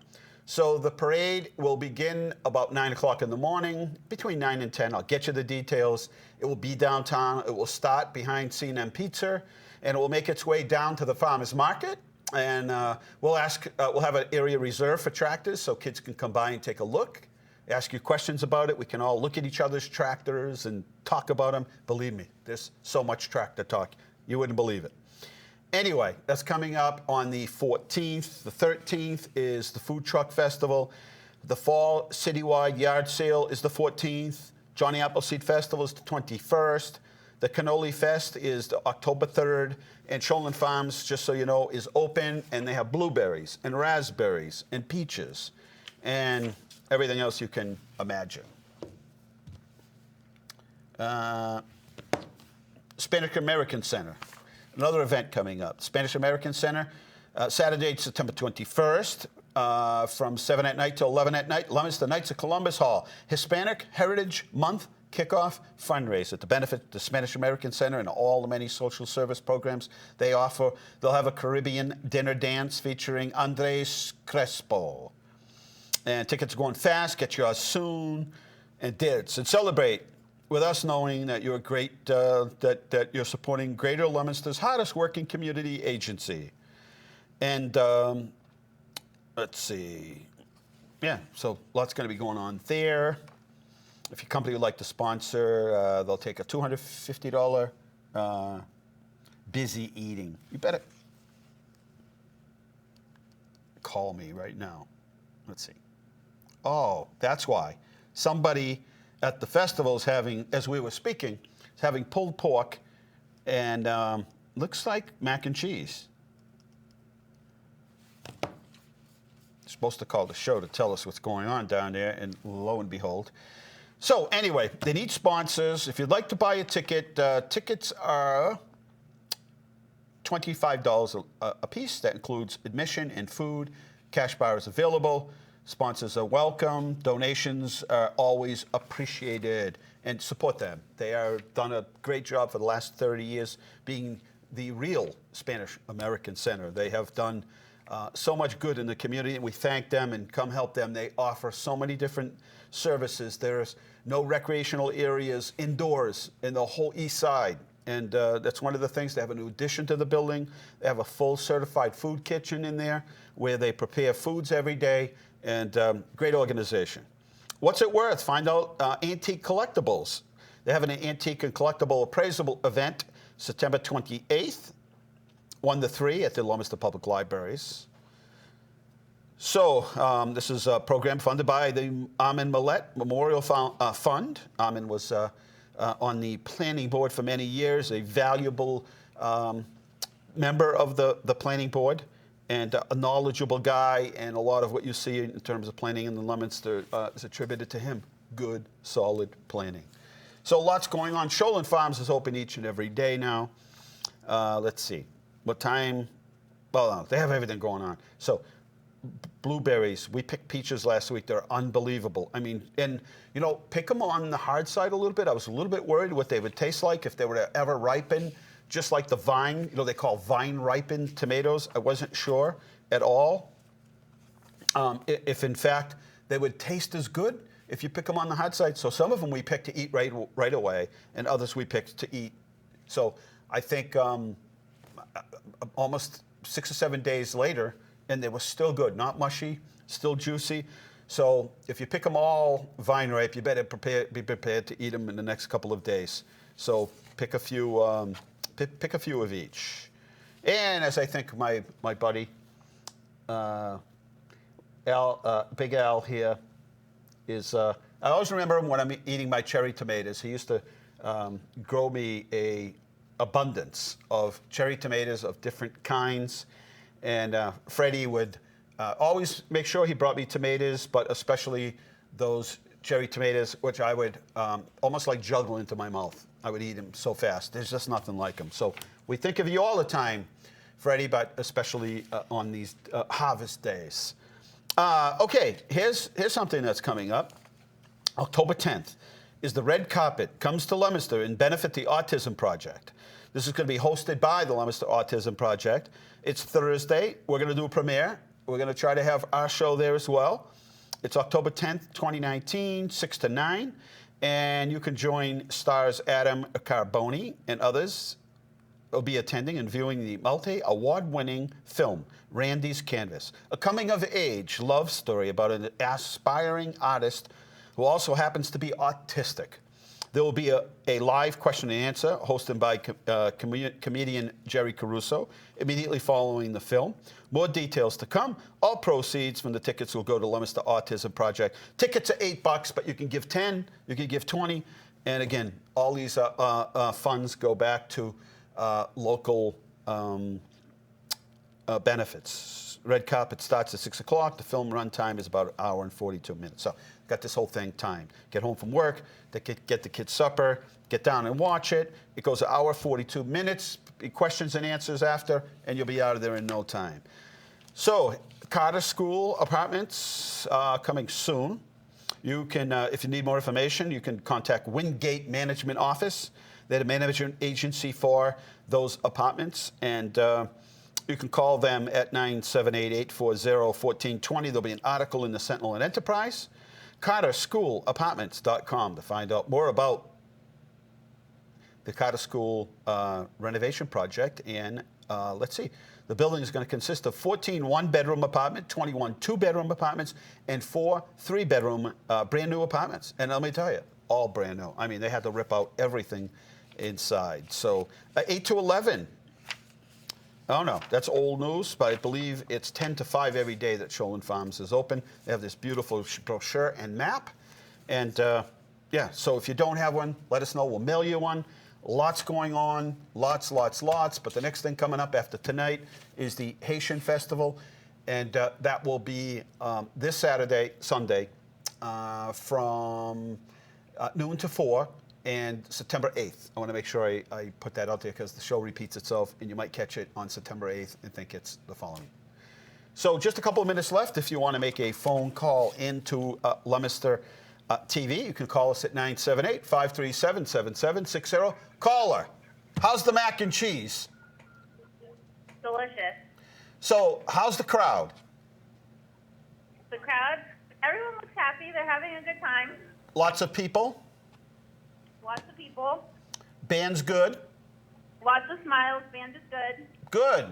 So the parade will begin about 9 o'clock in the morning, between 9 and 10. I'll get you the details. It will be downtown. It will start behind C&M Pizza, and it will make its way down to the farmers market. And we'll have an area reserved for tractors so kids can come by and take a look, ask you questions about it. We can all look at each other's tractors and talk about them. Believe me, there's so much tractor talk. You wouldn't believe it. Anyway, that's coming up on the 14th. The 13th is the Food Truck Festival. The Fall Citywide Yard Sale is the 14th. Johnny Appleseed Festival is the 21st. The Cannoli Fest is the October 3rd. And Shoreland Farms, just so you know, is open, and they have blueberries and raspberries and peaches and everything else you can imagine. Spanish American Center, another event coming up. Spanish American Center, Saturday, September 21st, from 7 at night to 11 at night. Leominster Knights of Columbus Hall. Hispanic Heritage Month kickoff fundraiser to benefit the Spanish American Center and all the many social service programs they offer. They'll have a Caribbean dinner dance featuring Andres Crespo. And tickets are going fast. Get yours soon. And dance and celebrate with us, knowing that you're great, that you're supporting Greater Leominster's hardest working community agency. And let's see. Yeah, so lots going to be going on there. If your company would like to sponsor, they'll take a $250 busy eating. You better call me right now. Let's see. Oh, that's why. Somebody at the festival is having, as we were speaking, is having pulled pork and looks like mac and cheese. Supposed to call the show to tell us what's going on down there, and lo and behold. So anyway, they need sponsors. If you'd like to buy a ticket, tickets are $25 a piece. That includes admission and food. Cash bar is available. Sponsors are welcome. Donations are always appreciated, and support them. They are done a great job for the last 30 years being the real Spanish American Center. They have done so much good in the community, and we thank them and come help them. They offer so many different services. There's no recreational areas indoors in the whole east side. And that's one of the things. They have a new addition to the building. They have a full certified food kitchen in there where they prepare foods every day, and great organization. What's it worth? Find out antique collectibles. They have an antique and collectible appraisal event September 28th, 1 to 3 at the Leominster Public Libraries. So this is a program funded by the Armin Millet Memorial Fund. Armin was on the planning board for many years, a valuable member of the planning board, and a knowledgeable guy, and a lot of what you see in terms of planning in the Leominster is attributed to him. Good, solid planning. So lots going on. Shoalin Farms is open each and every day now. Let's see. What time? Well, no, they have everything going on. So blueberries. We picked peaches last week. They're unbelievable. I mean, and, you know, pick them on the hard side a little bit. I was a little bit worried what they would taste like if they were to ever ripen, just like the vine, you know, they call vine ripened tomatoes. I wasn't sure at all if, in fact, they would taste as good if you pick them on the hard side. So some of them we picked to eat right away, and others we picked to eat. So I think almost 6 or 7 days later, and they were still good, not mushy, still juicy. So if you pick them all vine ripe, you better be prepared to eat them in the next couple of days. So pick a few, pick a few of each. And as I think my buddy Big Al here is, I always remember him when I'm eating my cherry tomatoes. He used to grow me a abundance of cherry tomatoes of different kinds. And Freddie would always make sure he brought me tomatoes, but especially those cherry tomatoes, which I would almost like juggle into my mouth. I would eat them so fast. There's just nothing like them. So we think of you all the time, Freddie, but especially on these harvest days. Okay, here's something that's coming up. October 10th is the red carpet comes to Leominster in benefit the Autism Project. This is going to be hosted by the Leominster Autism Project. It's Thursday. We're going to do a premiere. We're going to try to have our show there as well. It's October 10th, 2019, 6 to 9. And you can join stars Adam Carboni and others will be attending and viewing the multi-award-winning film, Randy's Canvas, a coming-of-age love story about an aspiring artist who also happens to be autistic. There will be a live question and answer hosted by comedian Jerry Caruso immediately following the film. More details to come. All proceeds from the tickets will go to Leominster Autism Project. Tickets are $8, but you can give 10, you can give 20. And again, all these funds go back to local benefits. Red carpet starts at 6 o'clock. The film run time is about an hour and 42 minutes. So got this whole thing timed. Get home from work, get the kids' supper, get down and watch it. It goes an hour, 42 minutes, questions and answers after, and you'll be out of there in no time. So Carter School Apartments coming soon. You can, if you need more information, you can contact Wingate Management Office. They're the management agency for those apartments, and you can call them at 978-840-1420. There'll be an article in the Sentinel and Enterprise. CarterSchoolApartments.com to find out more about the Carter School renovation project. And let's see, the building is going to consist of 14 one-bedroom apartments, 21 two-bedroom apartments, and 4 three-bedroom brand-new apartments. And let me tell you, all brand new. I mean, they had to rip out everything inside. So 8 to 11. Oh, no, that's old news, but I believe it's 10 to 5 every day that Shoalin Farms is open. They have this beautiful brochure and map. And, yeah, so if you don't have one, let us know. We'll mail you one. Lots going on, lots. But the next thing coming up after tonight is the Haitian Festival. And that will be this Sunday, from noon to 4. And September 8th. I want to make sure I put that out there because the show repeats itself, and you might catch it on September 8th and think it's the following. So just a couple of minutes left. If you want to make a phone call into Leominster TV, you can call us at 978-537-7760. Caller, how's the mac and cheese? Delicious. So how's the crowd? The crowd, everyone looks happy. They're having a good time. Lots of people? Lots of people. Band's good? Lots of smiles. Band is good. Good.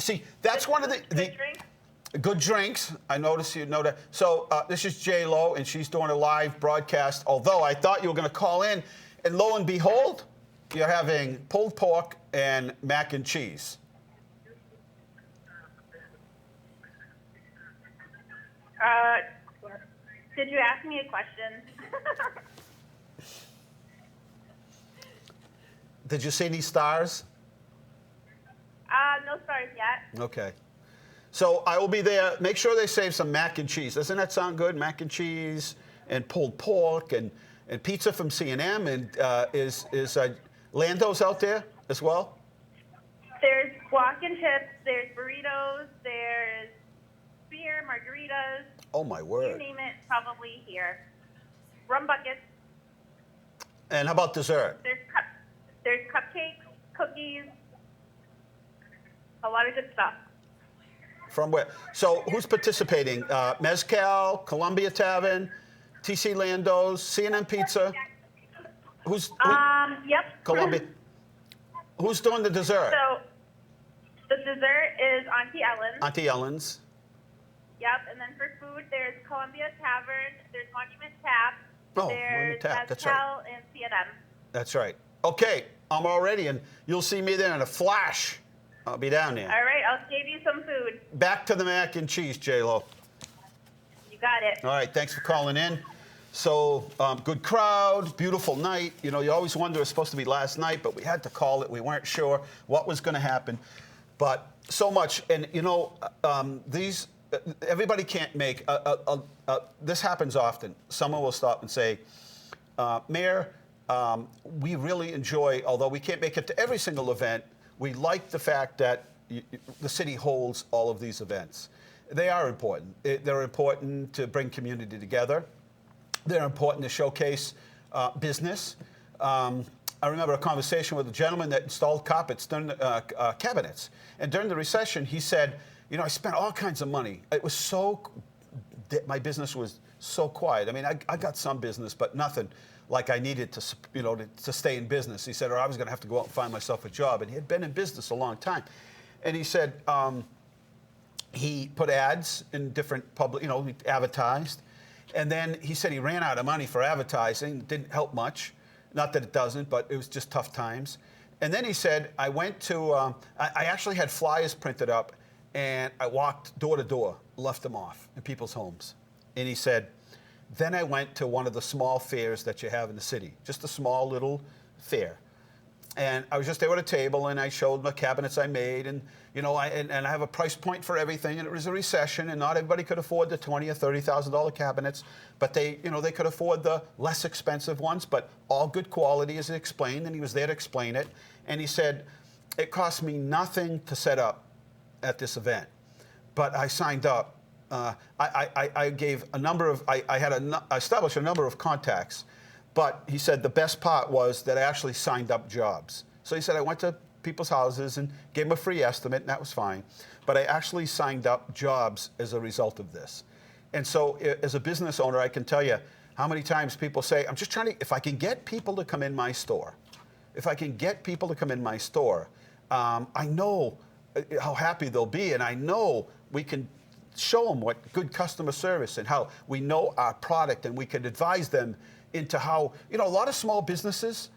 See, that's one of the Good drinks. good drinks. I noticed you know that. So this is J-Lo, and she's doing a live broadcast. Although I thought you were going to call in, and lo and behold, you're having pulled pork and mac and cheese. Did you ask me a question? Did you see any stars? No stars yet. Okay. So I will be there. Make sure they save some mac and cheese. Doesn't that sound good? Mac and cheese and pulled pork and pizza from C&M. And is Lando's out there as well? There's guac and chips. There's burritos. There's beer, margaritas. Oh, my word. You name it, probably here. Rum buckets. And how about dessert? There's cupcakes, cookies, a lot of good stuff. From where? So who's participating? Mezcal, Columbia Tavern, TC Lando's, C&M Pizza. Yep. Columbia. Who's doing the dessert? So the dessert is Auntie Ellen's. Auntie Ellen's. Yep. And then for food, there's Columbia Tavern, there's Monument Tap, Oh, there's Monument Tap, that's right. Mezcal and C&M. That's right. Okay, I'm all ready, and you'll see me there in a flash. I'll be down there. All right, I'll save you some food. Back to the mac and cheese, J-Lo. You got it. All right, thanks for calling in. So, good crowd, beautiful night. You know, you always wonder, it was supposed to be last night, but we had to call it. We weren't sure what was going to happen. But so much, and you know, everybody can't make, this happens often. Someone will stop and say, Mayor, we really enjoy, although we can't make it to every single event, we like the fact that the city holds all of these events. They are important. They're important to bring community together. They're important to showcase business. I remember a conversation with a gentleman that installed cabinets. And during the recession, he said, you know, I spent all kinds of money. It was my business was so quiet. I mean, I got some business, but nothing like I needed to, you know, to stay in business. He said, or I was going to have to go out and find myself a job. And he had been in business a long time. And he said he put ads in different public, you know, he advertised. And then he said he ran out of money for advertising. It didn't help much. Not that it doesn't, but it was just tough times. And then he said, I went to, I actually had flyers printed up, and I walked door to door, left them off in people's homes. And he said, then I went to one of the small fairs that you have in the city, just a small little fair. And I was just there at a table, and I showed the cabinets I made, and you know, I have a price point for everything. And it was a recession, and not everybody could afford the $20,000 or $30,000 cabinets, but they could afford the less expensive ones, but all good quality, as he explained. And he was there to explain it. And he said, it cost me nothing to set up at this event, but I signed up. I gave a number of, I established a number of contacts, but he said the best part was that I actually signed up jobs. So he said I went to people's houses and gave them a free estimate, and that was fine. But I actually signed up jobs as a result of this. And so as a business owner, I can tell you how many times people say, I'm just trying to, if I can get people to come in my store, I know how happy they'll be, and I know we can show them what good customer service and how we know our product, and we can advise them into how, you know, a lot of small businesses,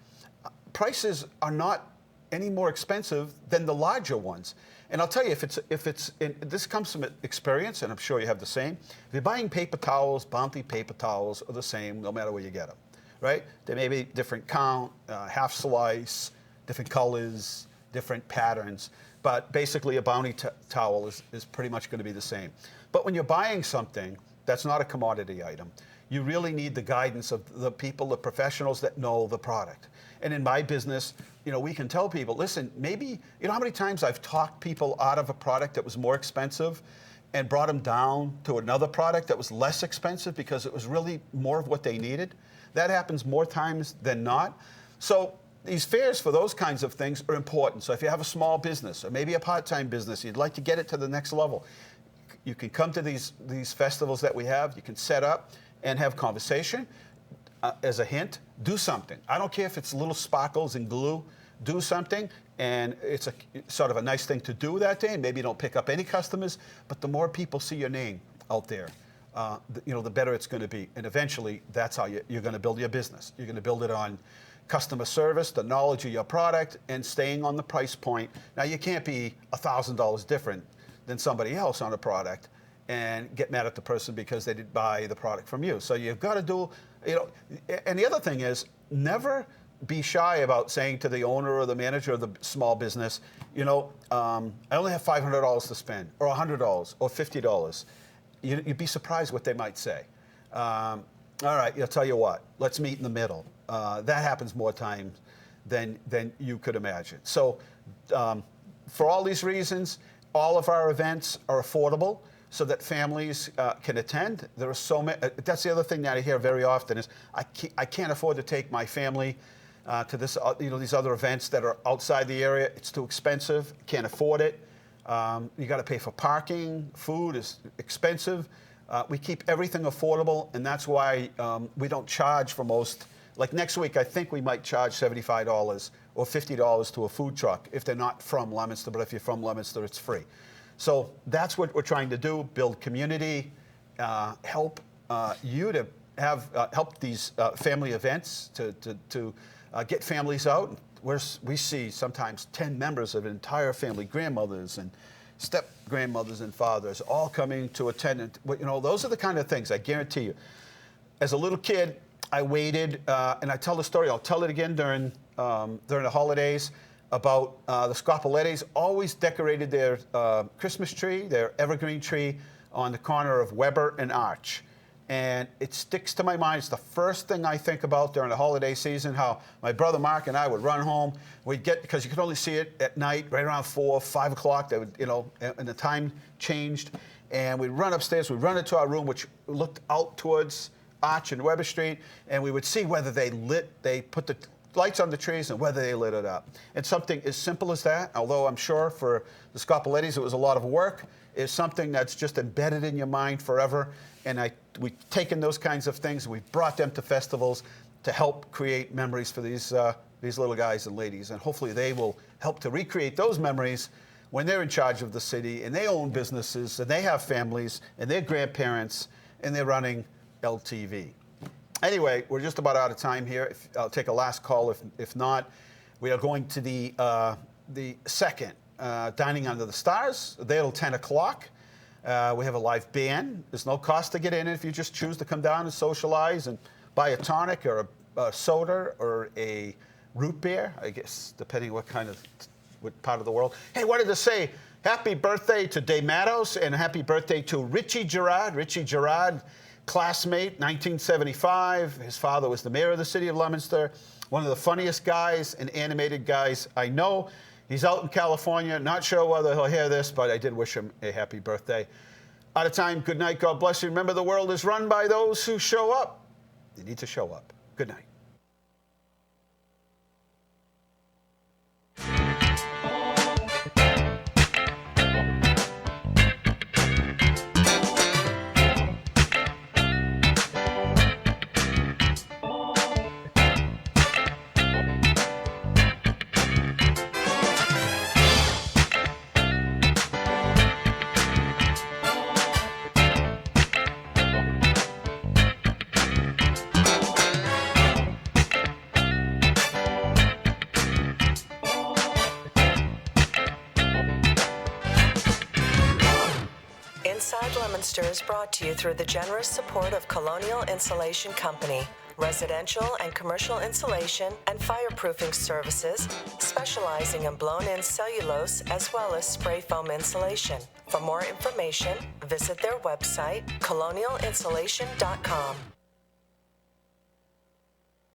prices are not any more expensive than the larger ones. And I'll tell you, this comes from experience, and I'm sure you have the same. If you're buying paper towels, Bounty paper towels are the same no matter where you get them, right? They may be different count, half slice, different colors, different patterns. But basically, a Bounty towel is pretty much going to be the same. But when you're buying something that's not a commodity item, you really need the guidance of the people, the professionals that know the product. And in my business, you know, we can tell people, listen, maybe, you know how many times I've talked people out of a product that was more expensive and brought them down to another product that was less expensive because it was really more of what they needed? That happens more times than not. So these fairs for those kinds of things are important. So if you have a small business or maybe a part-time business, you'd like to get it to the next level, you can come to these festivals that we have. You can set up and have conversation. As a hint, do something. I don't care if it's little sparkles and glue. Do something. And it's a sort of a nice thing to do that day. And maybe you don't pick up any customers, but the more people see your name out there, the better it's going to be. And eventually, that's how you're going to build your business. You're going to build it on customer service, the knowledge of your product, and staying on the price point. Now, you can't be $1,000 different than somebody else on a product and get mad at the person because they didn't buy the product from you. So you've got to do, and the other thing is, never be shy about saying to the owner or the manager of the small business, I only have $500 to spend, or $100, or $50. You'd be surprised what they might say. All right, I'll tell you what, let's meet in the middle. That happens more times than you could imagine. So for all these reasons, all of our events are affordable so that families can attend. There are so many. That's the other thing that I hear very often is, I can't afford to take my family to this, these other events that are outside the area. It's too expensive. Can't afford it. You got to pay for parking. Food is expensive. We keep everything affordable, and that's why we don't charge for most. Like next week, I think we might charge $75 or $50 to a food truck if they're not from Leominster, but if you're from Leominster, it's free. So that's what we're trying to do, build community, help you to have, help these family events to get families out. We see sometimes 10 members of an entire family, grandmothers and step-grandmothers and fathers, all coming to attend. Those are the kind of things, I guarantee you. As a little kid, I waited, and I tell the story, I'll tell it again during the holidays, about the Scopolettis always decorated their Christmas tree, their evergreen tree, on the corner of Weber and Arch. And it sticks to my mind. It's the first thing I think about during the holiday season, how my brother Mark and I would run home. We'd get, because you could only see it at night, right around 4, 5 o'clock, they would, and the time changed. And we'd run upstairs, we'd run into our room, which looked out towards Arch and Weber Street, and we would see whether they put the lights on the trees and whether they lit it up. And something as simple as that, although I'm sure for the Scopolettis it was a lot of work, is something that's just embedded in your mind forever. And we've taken those kinds of things and we've brought them to festivals to help create memories for these little guys and ladies. And hopefully they will help to recreate those memories when they're in charge of the city and they own businesses and they have families and they're grandparents and they're running LTV. Anyway, we're just about out of time here. I'll take a last call. If not, we are going to the second Dining Under the Stars. There till 10 o'clock. We have a live band. There's no cost to get in if you just choose to come down and socialize and buy a tonic or a soda or a root beer, I guess, depending what part of the world. Hey, wanted to say happy birthday to Dave Mattos and happy birthday to Richie Gerard. Richie Gerard, classmate, 1975. His father was the mayor of the city of Leominster. One of the funniest guys and animated guys I know. He's out in California. Not sure whether he'll hear this, but I did wish him a happy birthday. Out of time. Good night. God bless you. Remember, the world is run by those who show up. You need to show up. Good night. Inside Leominster is brought to you through the generous support of Colonial Insulation Company, residential and commercial insulation and fireproofing services, specializing in blown-in cellulose as well as spray foam insulation. For more information, visit their website, colonialinsulation.com.